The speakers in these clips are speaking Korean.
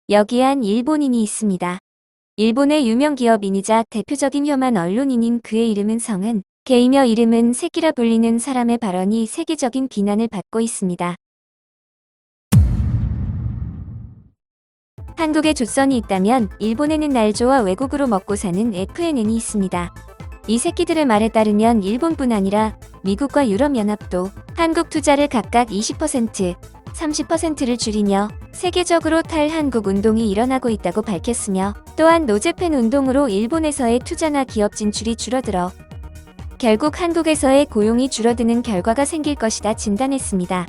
여기한 일본인이 있습니다. 일본의 유명 기업인이자 대표적인 혐한 언론인인 그의 이름은 성은 게이며 이름은 새끼라 불리는 사람의 발언이 세계적인 비난을 받고 있습니다. 한국에 조선이 있다면 일본에는 날조와 외국으로 먹고 사는 FNN이 있습니다. 이 새끼들의 말에 따르면 일본뿐 아니라 미국과 유럽연합도 한국 투자를 각각 20%, 30%를 줄이며 세계적으로 탈한국 운동이 일어나고 있다고 밝혔으며 또한 노재팬 운동으로 일본에서의 투자나 기업 진출이 줄어들어 결국 한국에서의 고용이 줄어드는 결과가 생길 것이다 진단했습니다.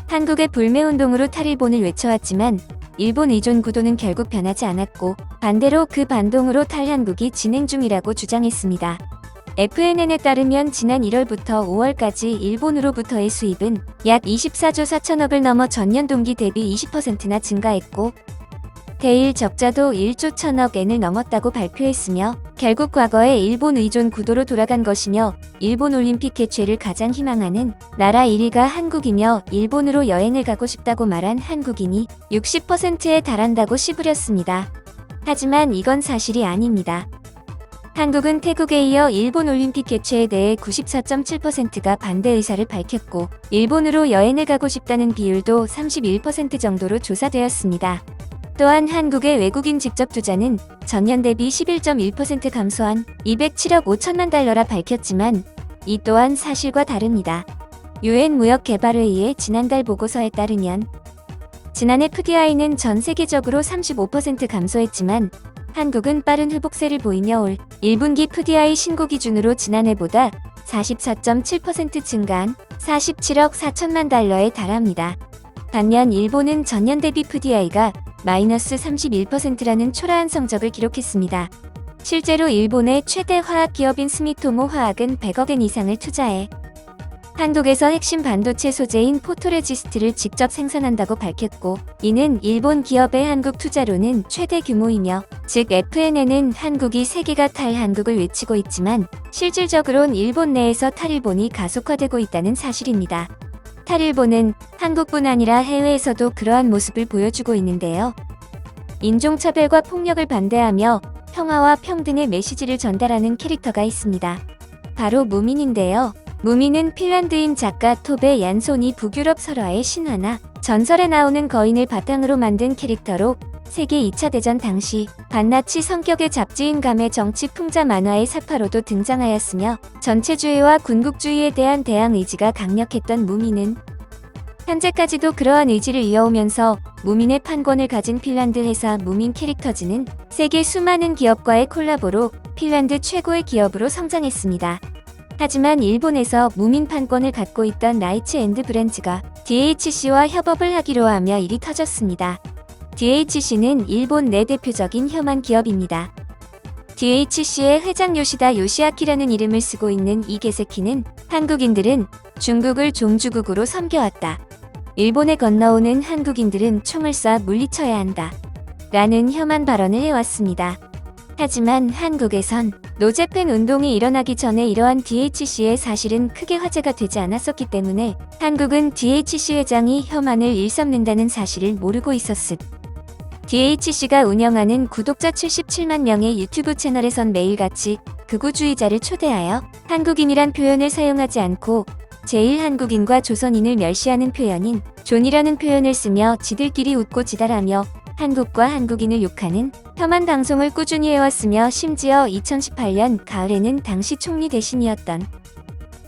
한국의 불매운동으로 탈일본을 외쳐왔지만 일본 의존 구도는 결국 변하지 않았고 반대로 그 반동으로 탈한국이 진행 중이라고 주장했습니다. FNN에 따르면 지난 1월부터 5월까지 일본으로부터의 수입은 약 24조 4천억을 넘어 전년 동기 대비 20%나 증가했고 대일 적자도 1조 1천억 엔을 넘었다고 발표했으며 결국 과거의 일본 의존 구도로 돌아간 것이며 일본 올림픽 개최를 가장 희망하는 나라 1위가 한국이며 일본으로 여행을 가고 싶다고 말한 한국인이 60%에 달한다고 씨부렸습니다. 하지만 이건 사실이 아닙니다. 한국은 태국에 이어 일본 올림픽 개최에 대해 94.7%가 반대 의사를 밝혔고 일본으로 여행을 가고 싶다는 비율도 31% 정도로 조사되었습니다. 또한 한국의 외국인 직접 투자는 전년 대비 11.1% 감소한 207억 5천만 달러라 밝혔지만 이 또한 사실과 다릅니다. 유엔 무역개발회의의 지난달 보고서에 따르면 지난해 FDI는 전 세계적으로 35% 감소했지만 한국은 빠른 회복세를 보이며 올 1분기 FDI 신고 기준으로 지난해보다 44.7% 증가한 47억 4천만 달러에 달합니다. 반면 일본은 전년 대비 FDI가 마이너스 31%라는 초라한 성적을 기록했습니다. 실제로 일본의 최대 화학기업인 스미토모 화학은 100억 엔 이상을 투자해 한국에서 핵심 반도체 소재인 포토레지스트를 직접 생산한다고 밝혔고 이는 일본 기업의 한국 투자로는 최대 규모이며 즉 FNN은 한국이 세계가 탈한국을 외치고 있지만 실질적으론 일본 내에서 탈일본이 가속화되고 있다는 사실입니다. 탈일본은 한국뿐 아니라 해외에서도 그러한 모습을 보여주고 있는데요. 인종차별과 폭력을 반대하며 평화와 평등의 메시지를 전달하는 캐릭터가 있습니다. 바로 무민인데요. 무민은 핀란드인 작가 토베 얀손이 북유럽 설화의 신화나 전설에 나오는 거인을 바탕으로 만든 캐릭터로 세계 2차 대전 당시 반나치 성격의 잡지인 감의 정치 풍자 만화의 사파로도 등장하였으며 전체주의와 군국주의에 대한 대항 의지가 강력했던 무민은 현재까지도 그러한 의지를 이어오면서 무민의 판권을 가진 핀란드 회사 무민 캐릭터즈는 세계 수많은 기업과의 콜라보로 핀란드 최고의 기업으로 성장했습니다. 하지만 일본에서 무민 판권을 갖고 있던 라이츠 앤드 브랜즈가 DHC와 협업을 하기로 하며 일이 터졌습니다. DHC는 일본 내 대표적인 혐한 기업입니다. DHC의 회장 요시다 요시아키라는 이름을 쓰고 있는 이 게세키는 한국인들은 중국을 종주국으로 섬겨왔다. 일본에 건너오는 한국인들은 총을 쏴 물리쳐야 한다. 라는 혐한 발언을 해왔습니다. 하지만 한국에선 노재팬 운동이 일어나기 전에 이러한 DHC의 사실은 크게 화제가 되지 않았었기 때문에 한국은 DHC 회장이 혐한을 일삼는다는 사실을 모르고 있었음. DHC가 운영하는 구독자 77만 명의 유튜브 채널에선 매일같이 극우주의자를 초대하여 한국인이란 표현을 사용하지 않고 제1한국인과 조선인을 멸시하는 표현인 존이라는 표현을 쓰며 지들끼리 웃고 지랄하며 한국과 한국인을 욕하는 혐한 방송을 꾸준히 해왔으며 심지어 2018년 가을에는 당시 총리 대신이었던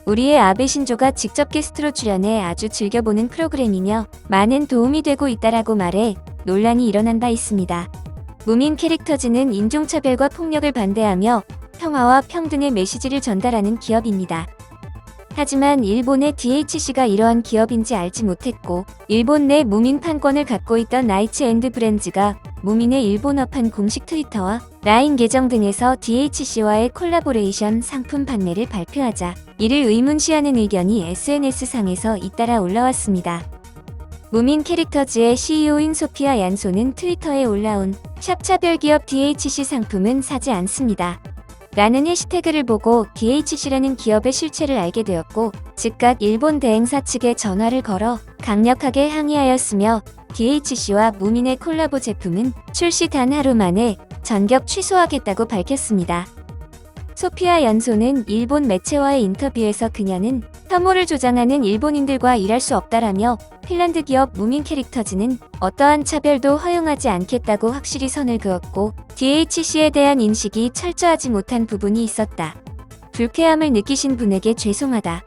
우리의 아베 신조가 직접 게스트로 출연해 아주 즐겨보는 프로그램이며 많은 도움이 되고 있다라고 말해 논란이 일어난 바 있습니다. 무민 캐릭터즈는 인종차별과 폭력을 반대하며 평화와 평등의 메시지를 전달하는 기업입니다. 하지만 일본의 DHC가 이러한 기업인지 알지 못했고 일본 내 무민 판권을 갖고 있던 라이츠 앤드 브랜즈가 무민의 일본어판 공식 트위터와 라인 계정 등에서 DHC와의 콜라보레이션 상품 판매를 발표하자 이를 의문시하는 의견이 SNS상에서 잇따라 올라왔습니다. 무민 캐릭터즈의 CEO인 소피아 얀소는 트위터에 올라온 샵 차별기업 DHC 상품은 사지 않습니다. 라는 해시태그를 보고 DHC라는 기업의 실체를 알게 되었고 즉각 일본 대행사 측에 전화를 걸어 강력하게 항의하였으며 DHC와 무민의 콜라보 제품은 출시 단 하루 만에 전격 취소하겠다고 밝혔습니다. 소피아 연소는 일본 매체와의 인터뷰에서 그녀는 혐오를 조장하는 일본인들과 일할 수 없다라며 핀란드 기업 무민 캐릭터즈는 어떠한 차별도 허용하지 않겠다고 확실히 선을 그었고 DHC에 대한 인식이 철저하지 못한 부분이 있었다. 불쾌함을 느끼신 분에게 죄송하다.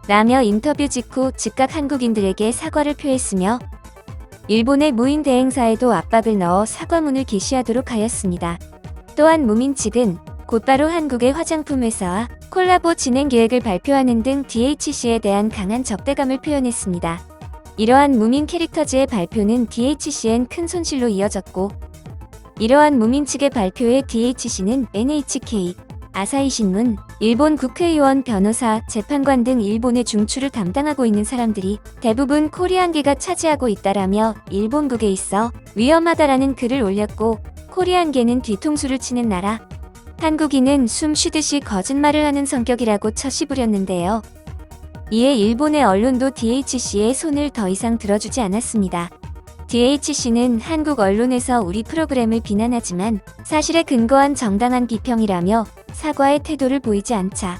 라며 인터뷰 직후 즉각 한국인들에게 사과를 표했으며 일본의 무인 대행사에도 압박을 넣어 사과문을 게시하도록 하였습니다. 또한 무민 측은 곧바로 한국의 화장품 회사와 콜라보 진행 계획을 발표하는 등 DHC에 대한 강한 적대감을 표현했습니다. 이러한 무민 캐릭터즈의 발표는 DHC엔 큰 손실로 이어졌고 이러한 무민 측의 발표에 DHC는 NHK, 아사히신문, 일본 국회의원, 변호사, 재판관 등 일본의 중추를 담당하고 있는 사람들이 대부분 코리안계가 차지하고 있다라며 일본국에 있어 위험하다라는 글을 올렸고 코리안계는 뒤통수를 치는 나라, 한국인은 숨 쉬듯이 거짓말을 하는 성격이라고 처시부렸는데요. 이에 일본의 언론도 DHC의 손을 더 이상 들어주지 않았습니다. DHC는 한국 언론에서 우리 프로그램을 비난하지만 사실에 근거한 정당한 비평이라며 사과의 태도를 보이지 않자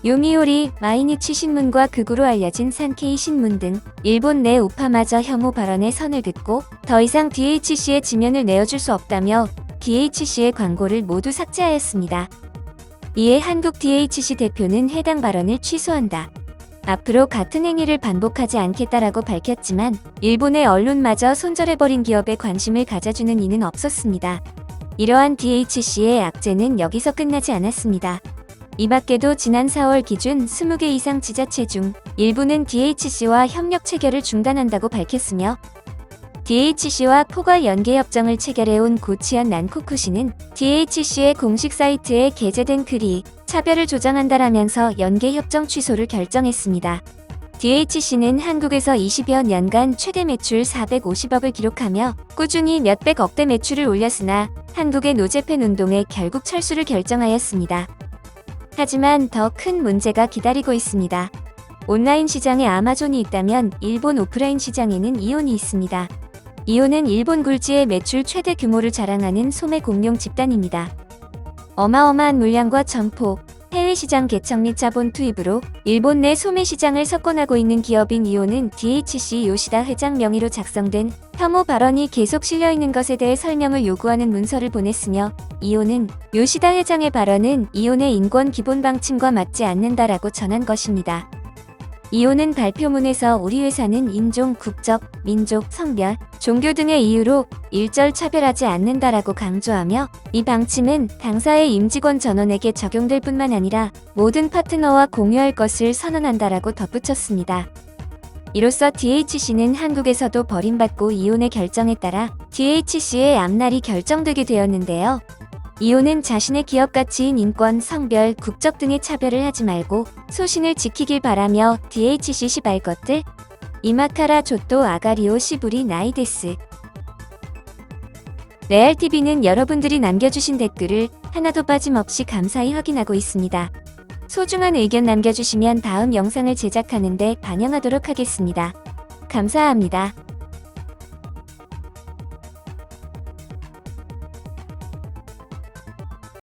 요미우리, 마이니치 신문과 극우로 알려진 산케이 신문 등 일본 내 우파마저 혐오 발언의 선을 긋고 더 이상 DHC의 지면을 내어줄 수 없다며 DHC의 광고를 모두 삭제하였습니다. 이에 한국 DHC 대표는 해당 발언을 취소한다. 앞으로 같은 행위를 반복하지 않겠다라고 밝혔지만 일본의 언론마저 손절해버린 기업에 관심을 가져주는 이는 없었습니다. 이러한 DHC의 악재는 여기서 끝나지 않았습니다. 이 밖에도 지난 4월 기준 20개 이상 지자체 중 일부는 DHC와 협력 체결을 중단한다고 밝혔으며 DHC와 포괄 연계협정을 체결해온 고치현 난코쿠시는 DHC의 공식 사이트에 게재된 글이 차별을 조장한다라면서 연계협정 취소를 결정했습니다. DHC는 한국에서 20여 년간 최대 매출 450억을 기록하며 꾸준히 몇백억대 매출을 올렸으나 한국의 노재팬 운동에 결국 철수를 결정하였습니다. 하지만 더 큰 문제가 기다리고 있습니다. 온라인 시장에 아마존이 있다면 일본 오프라인 시장에는 이온이 있습니다. 이온은 일본 굴지의 매출 최대 규모를 자랑하는 소매 공룡 집단입니다. 어마어마한 물량과 점포, 해외 시장 개척 및 자본 투입으로 일본 내 소매 시장을 석권하고 있는 기업인 이온은 DHC 요시다 회장 명의로 작성된 혐오 발언이 계속 실려있는 것에 대해 설명을 요구하는 문서를 보냈으며 이온은 요시다 회장의 발언은 이온의 인권 기본 방침과 맞지 않는다라고 전한 것입니다. 이온은 발표문에서 우리 회사는 인종, 국적, 민족, 성별, 종교 등의 이유로 일절 차별하지 않는다라고 강조하며 이 방침은 당사의 임직원 전원에게 적용될 뿐만 아니라 모든 파트너와 공유할 것을 선언한다라고 덧붙였습니다. 이로써 DHC는 한국에서도 버림받고 이온의 결정에 따라 DHC의 앞날이 결정되게 되었는데요. 이온은 자신의 기업 가치인 인권, 성별, 국적 등의 차별을 하지 말고 소신을 지키길 바라며 DHC 시발 것들 이마카라 조또 아가리오 시부리 나이데스. 레알TV는 여러분들이 남겨주신 댓글을 하나도 빠짐없이 감사히 확인하고 있습니다. 소중한 의견 남겨주시면 다음 영상을 제작하는 데 반영하도록 하겠습니다. 감사합니다.